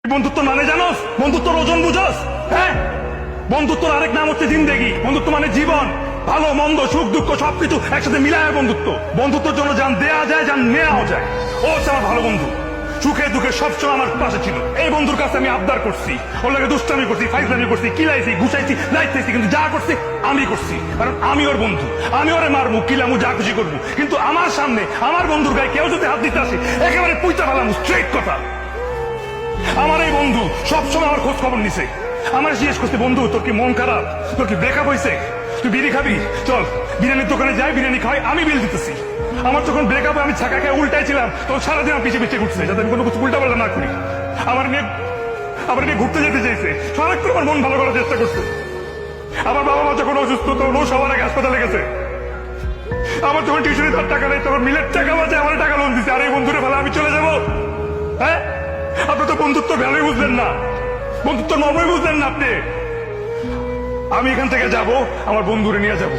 বন্ধুত্ব মানে জানোস? বন্ধুত্বর ওজন বুঝোস? হ্যাঁ, বন্ধুত্বর আরেক নাম হচ্ছে জিন্দেগি। বন্ধুত্ব মানে জীবন, ভালো মন্দ সুখ দুঃখ সবকিছু একসাথে মিলায় বন্ধুত্ব। বন্ধুত্বের জন্য যান দেয়া যায়, যান নেওয়াও যায়। ও হচ্ছে আমার ভালো বন্ধু, সুখে দুঃখে সবসময় আমার পাশে ছিল। এই বন্ধুর কাছে আমি আবদার করছি, ওর লাগে দুষ্টামি করছি, ফাইজলামি করছি, কিলাইছি, ঘুষাইছি, লাইতেছি, কিন্তু যা করছি আমি করছি, কারণ আমি ওর বন্ধু। আমি ওরে মারবো, কিলামু, যা খুশি করবো, কিন্তু আমার সামনে আমার বন্ধুর গায়ে কেউ যদি হাত দিতে আসে একেবারে পুইতা ফেলামু, স্ট্রেট কথা। আমার এই বন্ধু সবসময় আমার খোঁজ খবর নিছে, আমার জিজ্ঞেস করছে, বন্ধু তোর কি মন খারাপ, তোর কি ব্রেকআপ হয়েছে, তুই বিড়ি খাবি, চল বিরিয়ানির দোকানে যাই, বিরিয়ানি খাওয়াই, আমি বিল দিতেছি। আমার যখন ব্রেকআপ আমি ছাকা খেয়ে উল্টাই ছিলাম, তখন সারাদিন আমি পিছিয়ে পিছিয়ে ঘুরছে, যাতে আমি কোনো কিছু উল্টা পাল্টা না করি। আমার নিয়ে ঘুরতে যেতে চাইছে, সারাক্ষণ আমার মন ভালো করার চেষ্টা করছে। আমার বাবা মা যখন অসুস্থ তখন ও সবার আগে হাসপাতালে গেছে। আমার যখন টিউশনে তার টাকা নেই তখন মিলের টাকা বাঁচে আমার টাকা লোন দিচ্ছে। আর এই বন্ধুরে ফেলে আমি চলে যাবো? হ্যাঁ, আপনি তো বন্ধুত্ব ভ্যালুই বুঝলেন না, বন্ধুত্ব মর্মই বুঝলেন না আপনি। আমি এখান থেকে যাব, আমার বন্ধুরে নিয়ে যাব।